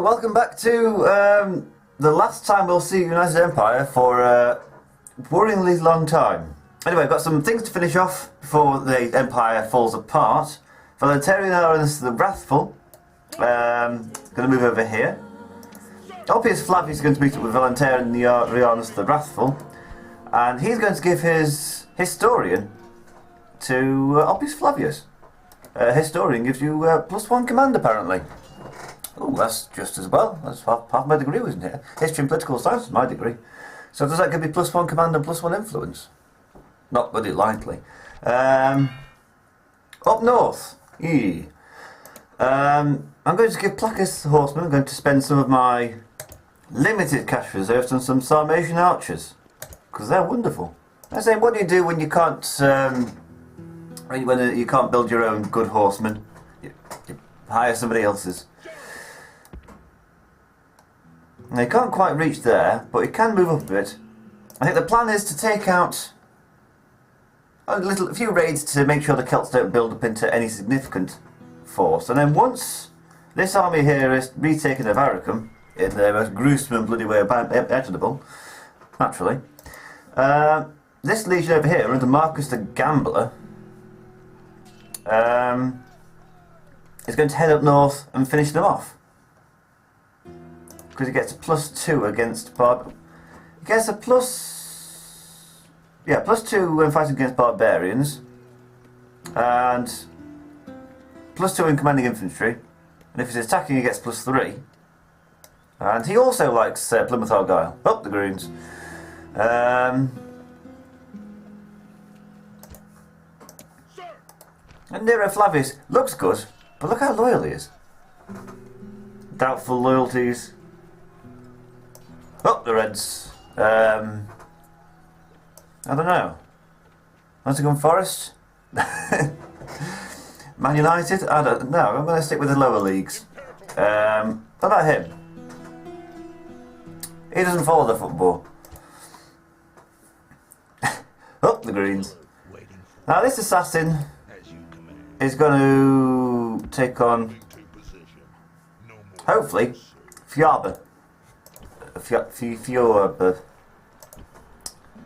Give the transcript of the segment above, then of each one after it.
Hello, welcome back to the last time we'll see United Empire for a worryingly long time. Anyway, I've got some things to finish off before the Empire falls apart. Voluntarian Alliance the Wrathful. Going to move over here. Ulpius Flavius is going to meet up with Voluntarian Rianus the Wrathful. And he's going to give his Historian to Ulpius Flavius. Historian gives you +1 command apparently. Oh, that's just as well. That's half my degree, wasn't it? History and Political Science is my degree. So does that give me +1 command and +1 influence? Not very likely. Up north. I'm going to give Placus the Horseman. I'm going to spend some of my limited cash reserves on some Sarmatian archers. Because they're wonderful. I say, what do you do when you can't when you can't build your own good horsemen? You hire somebody else's. Now, you can't quite reach there, but you can move up a bit. I think the plan is to take out a few raids to make sure the Celts don't build up into any significant force. And then once this army here is retaken of Aricum, in the most gruesome and bloody way imaginable, naturally, this legion over here, under Marcus the Gambler, is going to head up north and finish them off. Because he gets a +2 against He gets a +2 when fighting against barbarians, and +2 in commanding infantry. And if he's attacking, he gets +3. And he also likes Plymouth Argyle. Oh, the Greens. And Nero Flavius looks good, but look how loyal he is. Doubtful loyalties. Oh, the Reds. I don't know. Nottingham Forest? Man United? I don't know. I'm going to stick with the lower leagues. What about him? He doesn't follow the football. Oh, the Greens. Now this assassin is going to take on, hopefully, Fiorba.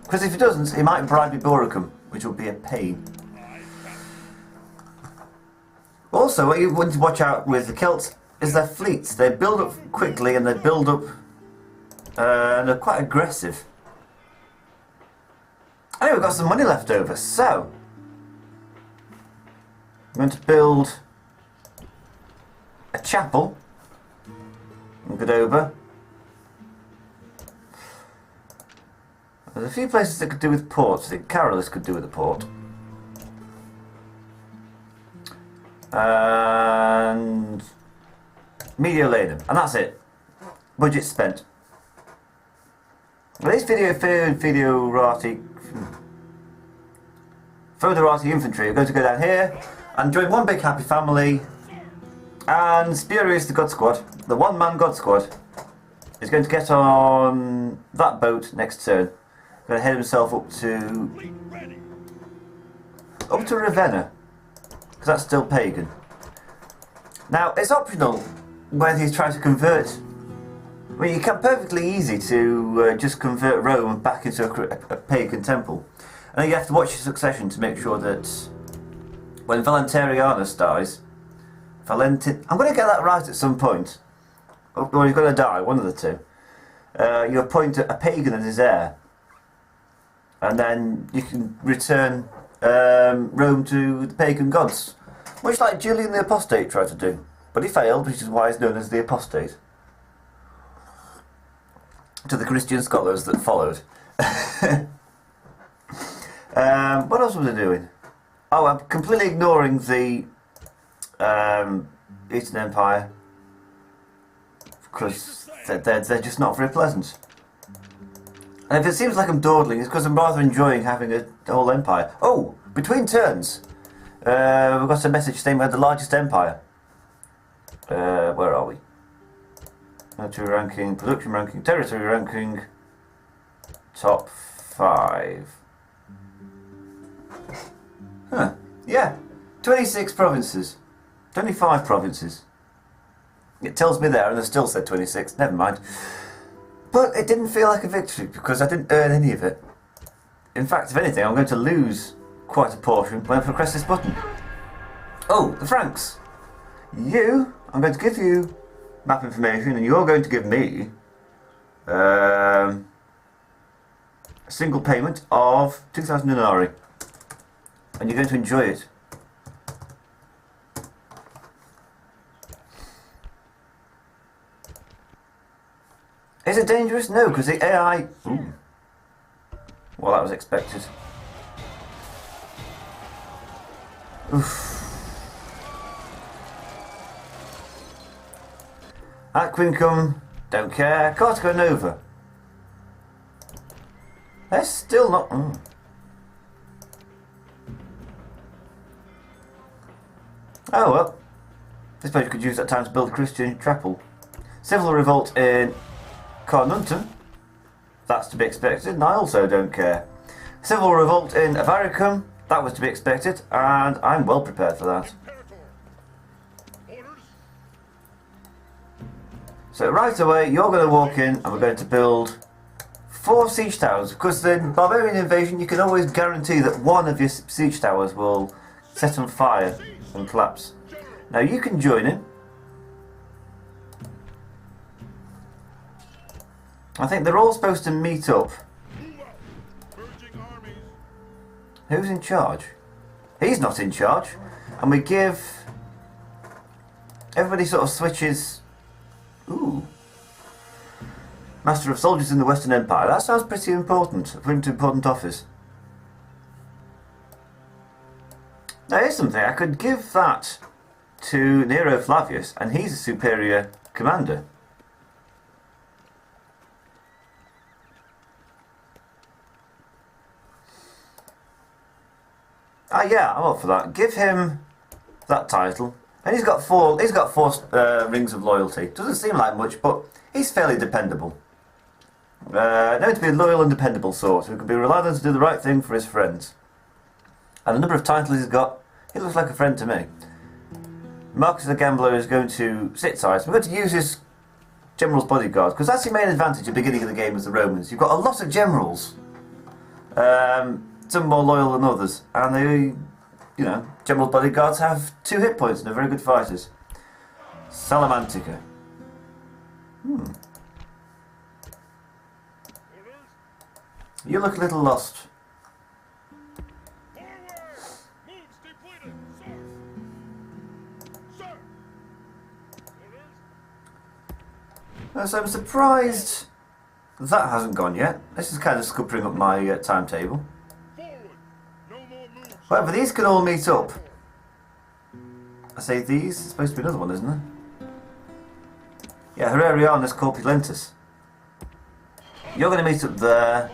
Because if he doesn't, he might bribe Boricum, which would be a pain. Also, what you want to watch out with the Celts is their fleets. They build up quickly and they build up and they're quite aggressive. Anyway, we've got some money left over, so I'm going to build a chapel in Godova. There's a few places that could do with ports. I think Carolus could do with a port. And Mediolanum. And that's it. Budget spent. Well, these Federati infantry are going to go down here and join one big happy family. And Spurious the God Squad, the one-man God Squad, is going to get on that boat next turn. Going to head himself up to Ravenna, because that's still pagan. Now it's optional whether he's trying to convert. I mean, you can perfectly easy to just convert Rome back into a pagan temple, and then you have to watch your succession to make sure that when Valentarianus dies, I'm going to get that right at some point, or he's going to die, one of the two. You appoint a pagan as his heir. And then you can return Rome to the pagan gods. Much like Julian the Apostate tried to do. But he failed, which is why he's known as the Apostate. To the Christian scholars that followed. What else was I doing? Oh, I'm completely ignoring the Eastern Empire. Because they're just not very pleasant. And if it seems like I'm dawdling, it's because I'm rather enjoying having a whole empire. Oh, between turns, we've got a message saying we had the largest empire. Where are we? Military ranking, production ranking, territory ranking, top 5. Huh, yeah, 26 provinces, 25 provinces. It tells me there, and it still said 26. Never mind. But it didn't feel like a victory because I didn't earn any of it. In fact, if anything, I'm going to lose quite a portion when I press this button. Oh, the Franks. I'm going to give you map information, and you're going to give me a single payment of 2,000 denarii. And you're going to enjoy it. Is it dangerous? No, because the AI... Ooh. Well, that was expected. Oof. At Quincum, don't care. Cortico Nova. They're still not... Oh well. I suppose you could use that time to build a Christian chapel. Civil revolt in Carnuntum. That's to be expected, and I also don't care. Civil revolt in Avaricum. That was to be expected, and I'm well prepared for that. So right away, you're going to walk in, and we're going to build 4 siege towers, because in Barbarian invasion you can always guarantee that one of your siege towers will set on fire and collapse. Now you can join in. I think they're all supposed to meet up. Who's in charge? He's not in charge. And we give... Everybody sort of switches... Ooh. Master of Soldiers in the Western Empire. That sounds pretty important. A pretty important office. Now here's something. I could give that to Nero Flavius, and he's a superior commander. Yeah, I'm up for that. Give him that title, and he's got four rings of loyalty. Doesn't seem like much, but he's fairly dependable. Known to be a loyal and dependable sort, who can be relied on to do the right thing for his friends. And the number of titles he's got, he looks like a friend to me. Marcus the Gambler is going to sit side. So we're going to use his general's bodyguard, because that's your main advantage at the beginning of the game as the Romans. You've got a lot of generals. Some more loyal than others, and they, general bodyguards have 2 hit points and are very good fighters. Salamantica. You look a little lost. So I'm surprised that hasn't gone yet. This is kind of scuppering up my timetable. However, these can all meet up. I say these, there's supposed to be another one, isn't there? Yeah, Hererianus Corpulentus. You're going to meet up there,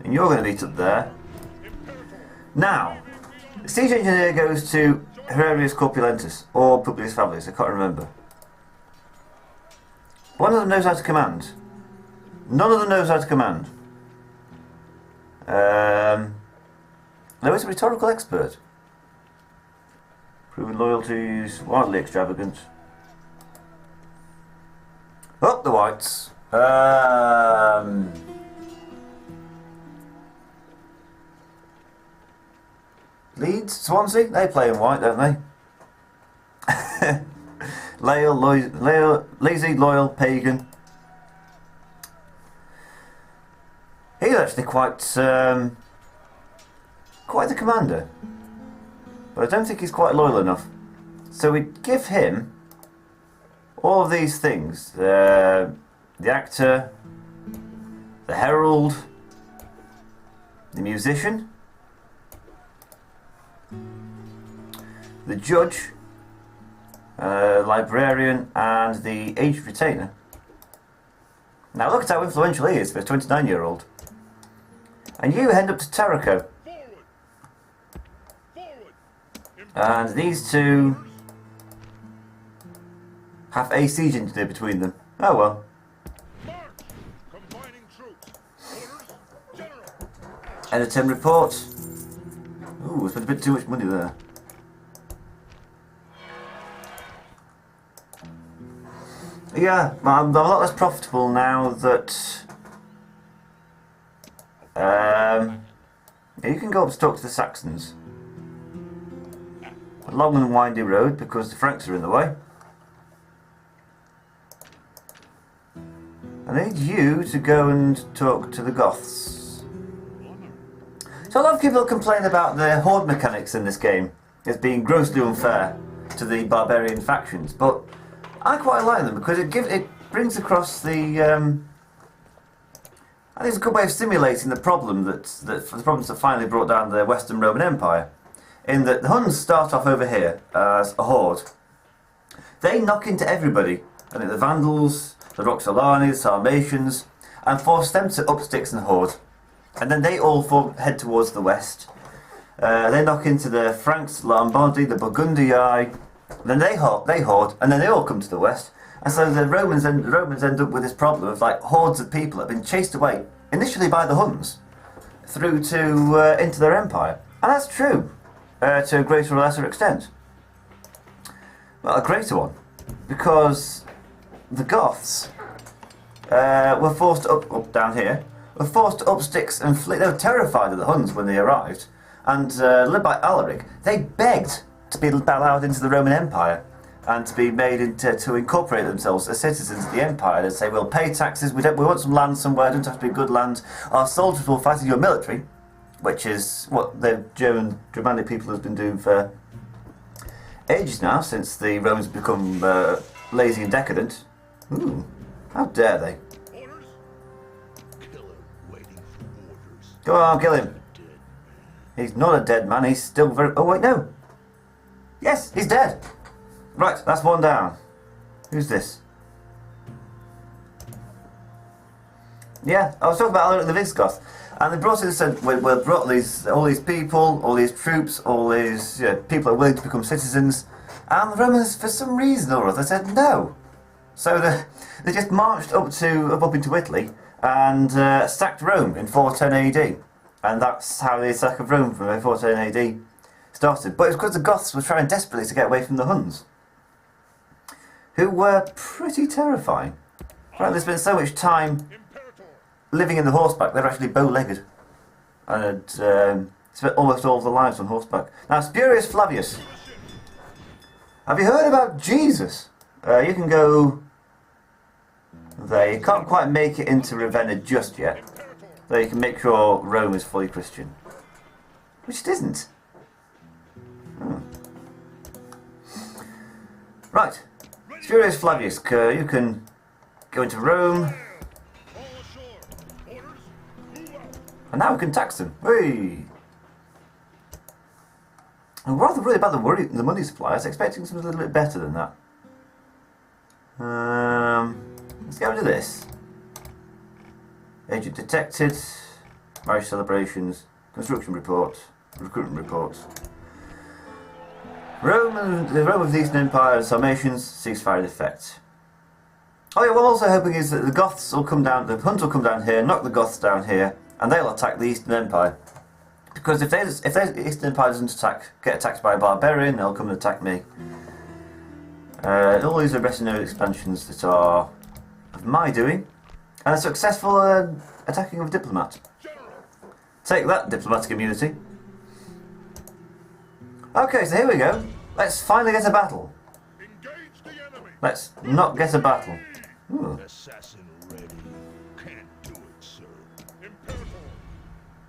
and you're going to meet up there. Now, the siege engineer goes to Hererius Corpulentus, or Publius Fabius, I can't remember. One of them knows how to command. None of them knows how to command. No, it's a rhetorical expert. Proven loyalties, wildly extravagant. Oh, the whites. Leeds, Swansea, they play in white, don't they? Lazy, loyal, pagan. He's actually quite the commander, but I don't think he's quite loyal enough. So we give him all of these things: the actor, the herald, the musician, the judge, librarian, and the aged retainer. Now look at how influential he is for a 29-year-old. And you head up to Tarraco. And these two have a siege engineer between them. Oh well. Editing report. Ooh, spent a bit too much money there. Yeah, I'm a lot less profitable now that... you can go up to talk to the Saxons. A long and windy road because the Franks are in the way. I need you to go and talk to the Goths. So a lot of people complain about the horde mechanics in this game as being grossly unfair to the Barbarian factions, but I quite like them because it brings across the... I think it's a good way of simulating the problem the problems that finally brought down the Western Roman Empire. In that the Huns start off over here as a horde. They knock into everybody. I think the Vandals, the Roxolani, the Sarmatians, and force them to up sticks and horde. And then they all head towards the west. They knock into the Franks, the Lombardi, the Burgundii. Then they horde, and then they all come to the west. And so the Romans end up with this problem of like hordes of people that have been chased away, initially by the Huns, through to into their empire. And that's true, to a greater or lesser extent. Well, a greater one, because the Goths were forced up down here, were forced to up sticks and flee. They were terrified of the Huns when they arrived, and led by Alaric, they begged to be allowed into the Roman Empire and to be made to incorporate themselves as citizens of the empire. They'd say, we'll pay taxes, we want some land somewhere, it doesn't have to be good land, our soldiers will fight in your military, which is what the Germanic people have been doing for ages now, since the Romans become lazy and decadent. Ooh, how dare they. Go on, kill him. He's not a dead man, he's still very... Oh wait, no. Yes, he's dead. Right, that's one down. Who's this? Yeah, I was talking about Alaric the Visigoth, and they brought in and said, we brought all these people, all these troops, all these people are willing to become citizens, and the Romans, for some reason or other, said no. So they just marched up into Italy and sacked Rome in 410 AD, and that's how the sack of Rome from 410 AD started. But it was because the Goths were trying desperately to get away from the Huns, who were pretty terrifying. Right, there's been so much time living in the horseback, they're actually bow-legged. And had spent almost all of their lives on horseback. Now, Spurius Flavius. Have you heard about Jesus? You can go there. You can't quite make it into Ravenna just yet. Though you can make sure Rome is fully Christian. Which it isn't. Right. Spurius Flavius, you can go into Rome. And now we can tax them. Hey! I'm rather worried about the money supply. I was expecting something a little bit better than that. Let's go into this. Agent detected. Marriage celebrations. Construction report. Recruitment reports. The Rome of the Eastern Empire and Sarmatians, ceasefire in effect. Oh yeah, what I'm also hoping is that the Goths will come down, the Huns will come down here, knock the Goths down here, and they'll attack the Eastern Empire. Because if the Eastern Empire doesn't get attacked by a barbarian, they'll come and attack me. All these are retinue expansions that are of my doing, and a successful attacking of a diplomat. Take that, diplomatic immunity. Okay, so here we go. Let's finally get a battle. Let's not get a battle. Ooh.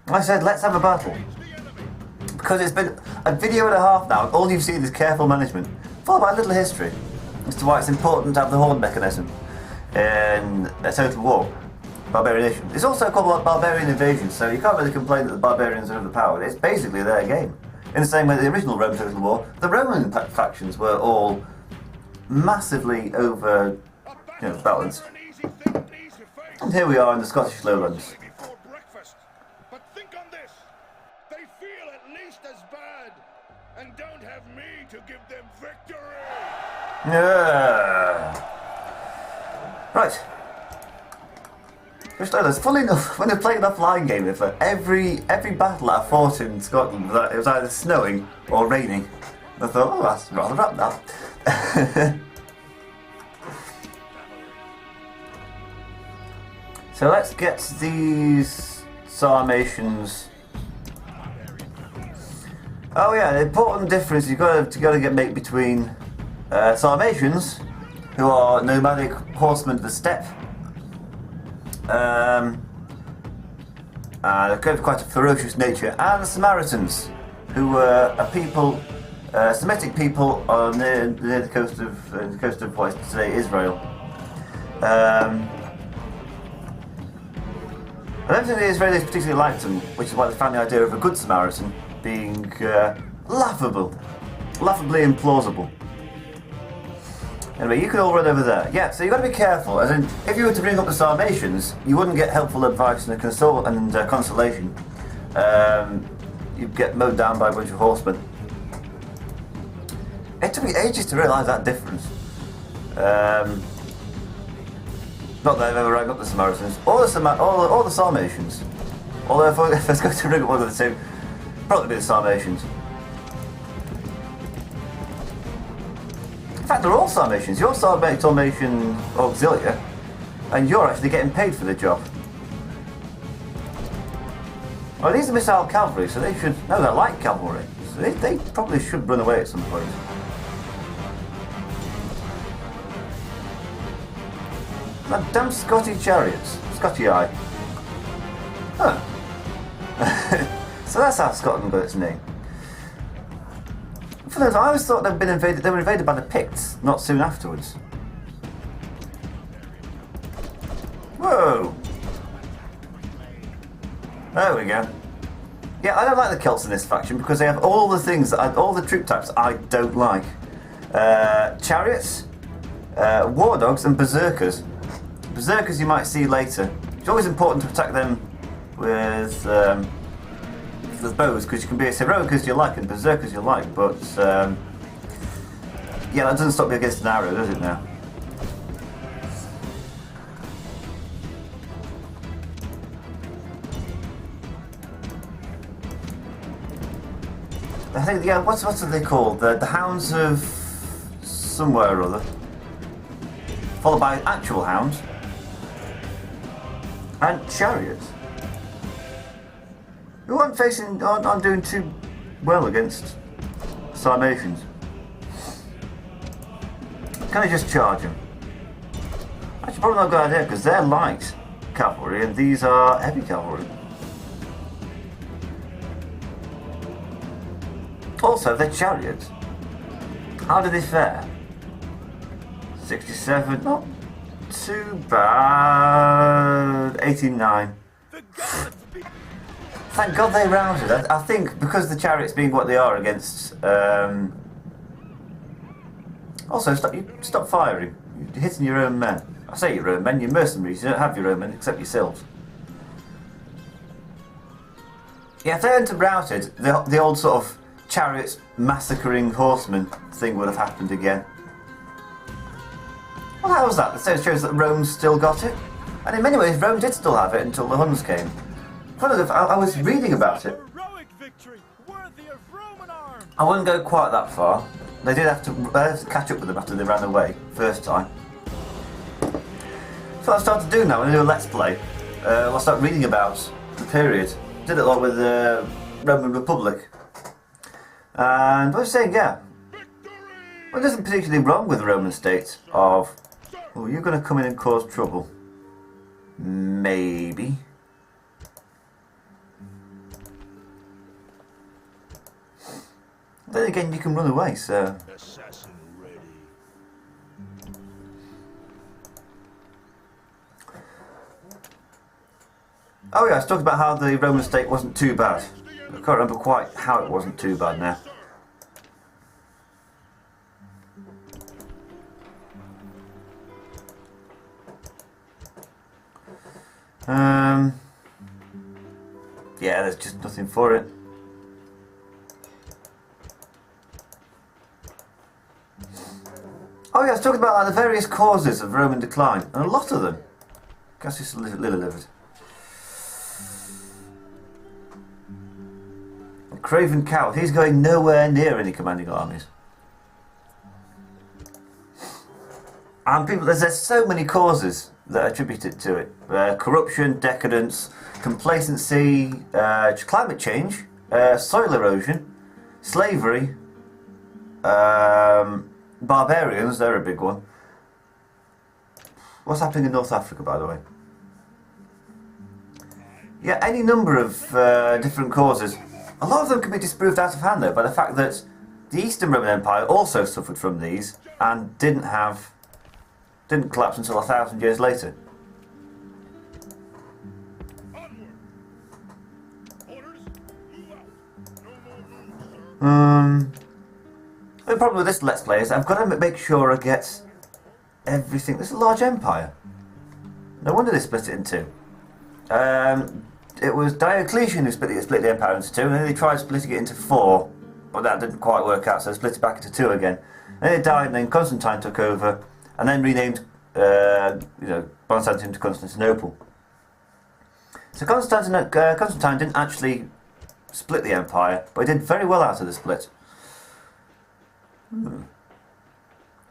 I said let's have a battle. Because it's been a video and a half now, all you've seen is careful management. Followed by a little history as to why it's important to have the horde mechanism in a total war. Barbarian nation. It's also called barbarian invasion, so you can't really complain that the barbarians are overpowered. It's basically their game. In the same way the original Roman Total War, the Roman factions were all massively balanced. And here we are in the Scottish lowlands. But think on this. They feel at least as bad and don't have me to give them victory. Yeah. Right. Just know this, funnily enough, when I played enough line game, for every battle that I fought in Scotland, it was either snowing or raining. I thought, oh, that's rather up now. So let's get these Sarmatians. Oh yeah, the important difference you've got to make between Sarmatians, who are nomadic horsemen of the steppe, and they're quite a ferocious nature, and the Samaritans, who were a people, Semitic people near the coast of what is today Israel. I don't think the Israelis particularly liked them, which is why they found the idea of a good Samaritan being laughably implausible. Anyway, you can all run over there. Yeah, so you've got to be careful, as in, if you were to bring up the Sarmatians, you wouldn't get helpful advice and consolation. You'd get mowed down by a bunch of horsemen. It took me ages to realise that difference. Not that I've ever rang up the Samaritans, or the Sarmatians. Although if I was going to ring up one of the two, probably be the Sarmatians. In fact, they're all Sarmatians. You're Sarmatian Auxilia, and you're actually getting paid for the job. Well, these are missile cavalry, so they should... No, they're light cavalry. So they probably should run away at some point. That damn Scotty chariots. Scotty eye. Huh. So that's how Scotland got its name. For those, I always thought they'd been invaded. They were invaded by the Picts, not soon afterwards. Whoa! There we go. Yeah, I don't like the Celts in this faction because they have all the things all the troop types I don't like. Chariots, war dogs, and berserkers. Berserkers you might see later. It's always important to attack them with bows, because you can be as heroic as you like and berserk as you like, but yeah, that doesn't stop you against an arrow, does it now? I think, yeah, what are they called? The Hounds of somewhere or other. Followed by actual hounds. And chariots. Who aren't doing too well against Sarmatians. Can I just charge them? Actually, probably not a good idea, because they're light cavalry and these are heavy cavalry. Also, they're chariots. How do they fare? 67, not too bad. 89. Thank God they routed. I think because the chariots being what they are against... Also, stop firing. You're hitting your own men. I say your own men, you're mercenaries. You don't have your own men except yourselves. Yeah, if they hadn't routed, the old sort of chariots massacring horsemen thing would have happened again. Well, how was that? It shows that Rome still got it. And in many ways, Rome did still have it until the Huns came. I was reading about it. I wouldn't go quite that far. They did have to catch up with them after they ran away first time. So what I started to do now, when I do a Let's Play, I'll start reading about the period. Did it a lot with the Roman Republic. And I was saying, yeah, well, there's nothing particularly wrong with the Roman state of, oh, you're going to come in and cause trouble. Maybe. Then again, you can run away, so... Assassin ready. Oh yeah, I was talking about how the Roman state wasn't too bad. I can't remember quite how it wasn't too bad now. Yeah, there's just nothing for it. Oh yeah, I was talking about like, the various causes of Roman decline, and a lot of them. Cassius Lily-livered. A craven coward, he's going nowhere near any commanding armies. And people, there's so many causes that attribute it to it. Corruption, decadence, complacency, climate change, soil erosion, slavery, barbarians, they're a big one. What's happening in North Africa, by the way? Yeah, any number of different causes. A lot of them can be disproved out of hand, though, by the fact that the Eastern Roman Empire also suffered from these and didn't collapse until 1,000 years later. The problem with this Let's Play is I've got to make sure I get everything. This is a large empire. No wonder they split it in two. It was Diocletian who split the empire into two, and then they tried splitting it into four, but that didn't quite work out, so they split it back into two again. Then he died, and then Constantine took over, and then renamed Constantine to Constantinople. So Constantine didn't actually split the empire, but he did very well out of the split.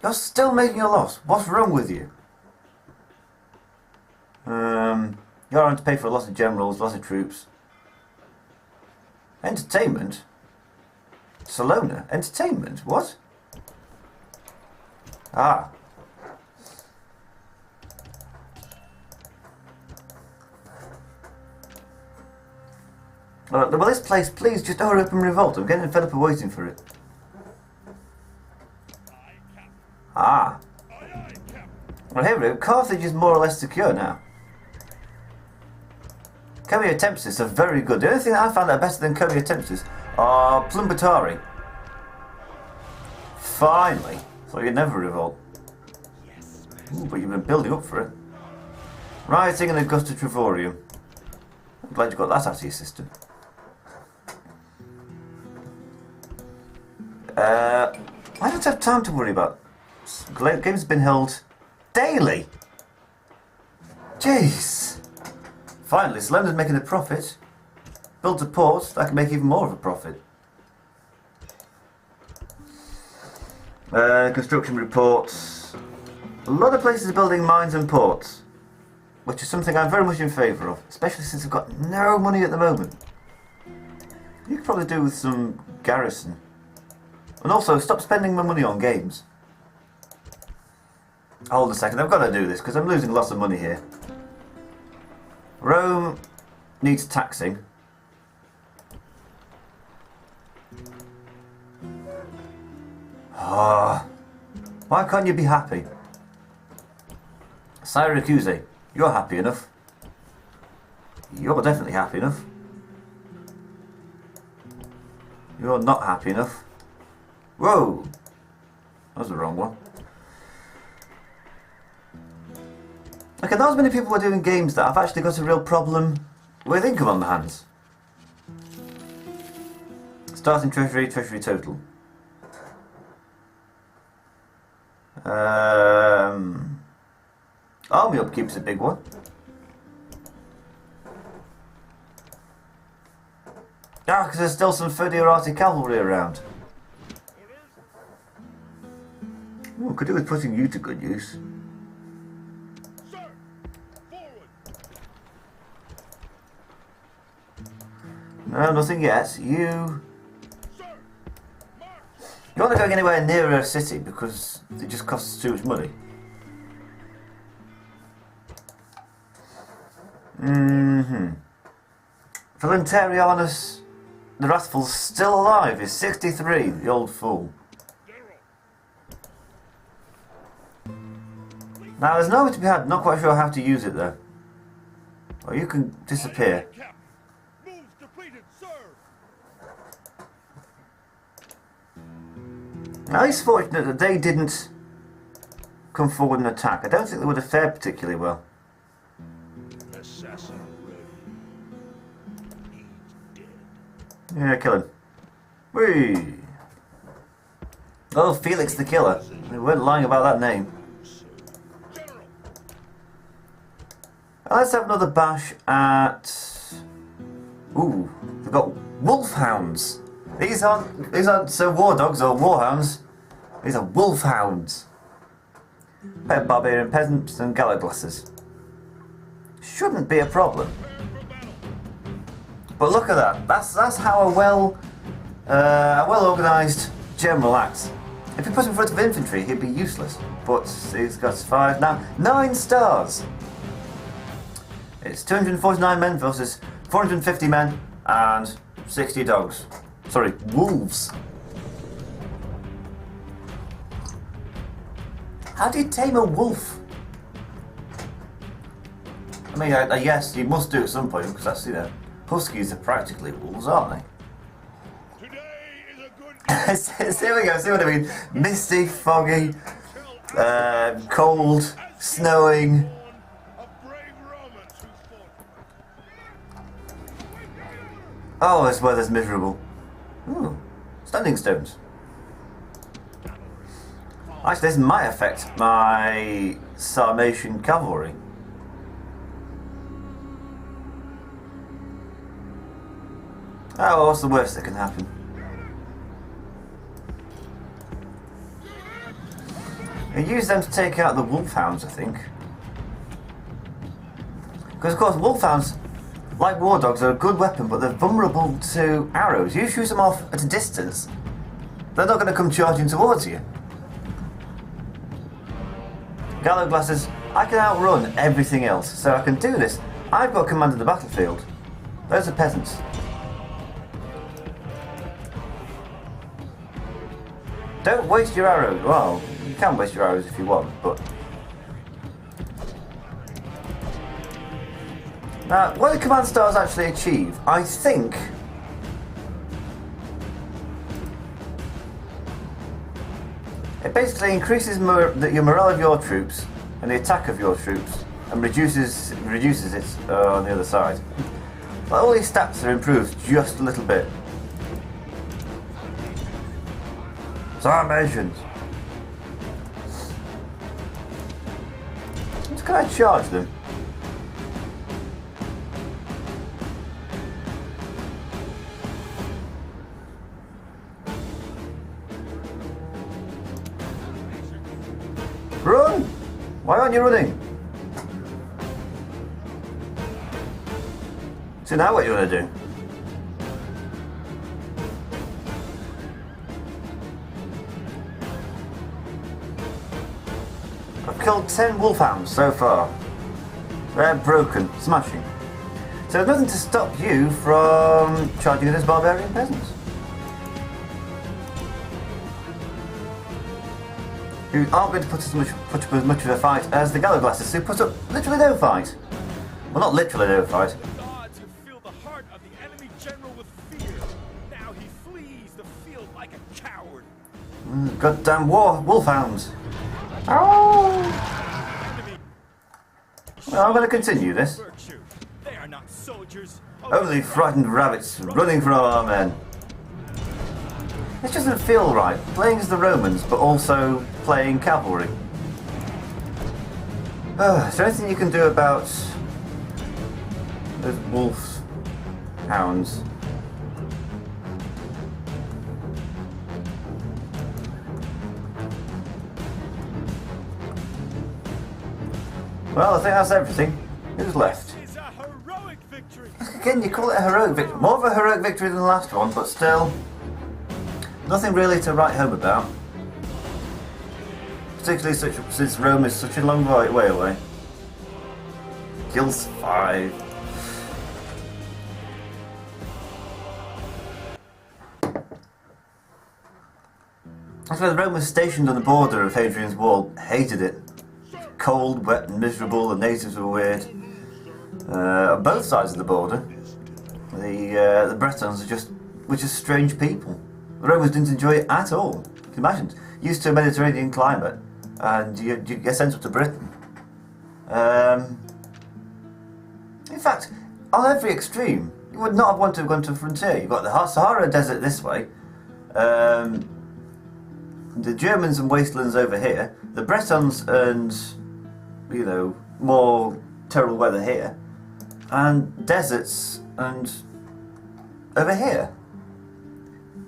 You're still making a loss. What's wrong with you? You're having to pay for a lot of generals, lots of troops. Entertainment? Salona? Entertainment? What? Ah. Well, this place, please, just hurry up and revolt. I'm getting fed up of waiting for it. Ah. Well, here we go. Carthage is more or less secure now. Chariots are very good. The only thing that I found that are better than chariots are Plumbatari. Finally. Thought you'd never revolt. Ooh, but you've been building up for it. Rioting in Augusta Trevorium. I'm glad you got that out of your system. I don't have time to worry about. The game's been held daily. Jeez. Finally, Salerno's making a profit. Built a port, that can make even more of a profit. Construction reports. A lot of places are building mines and ports, which is something I'm very much in favour of, especially since I've got no money at the moment. You could probably do with some garrison. And also, stop spending my money on games. Hold a second, I've got to do this because I'm losing lots of money here. Rome needs taxing. Ah, why can't you be happy? Syracuse, you're happy enough. You're definitely happy enough. You're not happy enough. Whoa! That was the wrong one. Okay, not as many people are doing games that I've actually got a real problem with income on the hands. Starting treasury, treasury total. Army upkeep's a big one. Ah, because there's still some Federati cavalry around. Ooh, could do with putting you to good use. No, nothing yet. You're not going anywhere near a city because it just costs too much money. Volunterianus, the Wrathful's still alive. He's 63, the old fool. Now, there's nowhere to be had. Not quite sure how to use it though. Or you can disappear. Now, it's fortunate that they didn't come forward and attack. I don't think they would have fared particularly well. Assassin ready. He's dead. Yeah, kill him. Whee! Oh, Felix the Killer. We weren't lying about that name. Let's have another bash at... Ooh, we've got wolfhounds. These aren't so war dogs or warhounds. These are wolfhounds. Barbarian peasants and gallaglasses. shouldn't be a problem. But look at that. That's how a well organised general acts. If he put him in front of infantry, he'd be useless. But he's got 5 now. 9 stars. It's 249 men versus 450 men and 60 dogs. Sorry, wolves. How do you tame a wolf? I mean, yes, you must do it at some point because that's, you know, huskies are practically wolves, aren't they? Today is a good Here we go, see what I mean? Misty, foggy, cold, snowing. of brave Romans who fought. Oh, this weather's miserable. Ooh, standing stones. Actually, this might affect my Sarmatian cavalry. Oh, well, what's the worst that can happen? I use them to take out the wolfhounds, I think. Because, of course, wolfhounds, like war dogs, are a good weapon, but they're vulnerable to arrows. You shoot them off at a distance, they're not going to come charging towards you. Gallow glasses, I can outrun everything else, so I can do this. I've got command of the battlefield. Those are peasants. Don't waste your arrows. Well, you can waste your arrows if you want, but... Now, what do command stars actually achieve? I think... It basically increases your morale of your troops and the attack of your troops and reduces it on the other side. But all these stats are improved just a little bit. Sarmatians. Just can I charge them? Run! Why aren't you running? So now what you want to do? I've killed 10 wolfhounds so far. They're broken, smashing. So there's nothing to stop you from charging at those barbarian peasants. Who aren't going to put as much of a fight as the Gallow Glasses, who put up literally no fight. Well, not literally no fight. The gods have filled the heart of the enemy general with fear. Now he flees the field like a coward. Goddamn wolfhounds. Oh! Well, I'm going to continue this. Virtue. They are not soldiers. Only frightened rabbits running from our men. This doesn't feel right, playing as the Romans, but also playing cavalry. Is there anything you can do about those wolf hounds? Well, I think that's everything. Who's left? It's a heroic victory. Again, you call it a heroic victory. More of a heroic victory than the last one, but still... nothing really to write home about. Particularly since Rome is such a long way away. Kills 5. That's why the Romans stationed on the border of Hadrian's Wall hated it. Cold, wet and miserable, the natives were weird. On both sides of the border, the Bretons were just strange people. The Romans didn't enjoy it at all. You can imagine, used to a Mediterranean climate, and you get sent up to Britain. In fact, on every extreme, you would not have wanted to have gone to a frontier. You've got the Sahara Desert this way, the Germans and wastelands over here, the Bretons and, you know, more terrible weather here, and deserts and over here.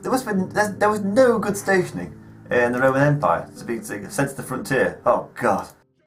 There was no good stationing in the Roman Empire to be sent to the frontier. Oh God.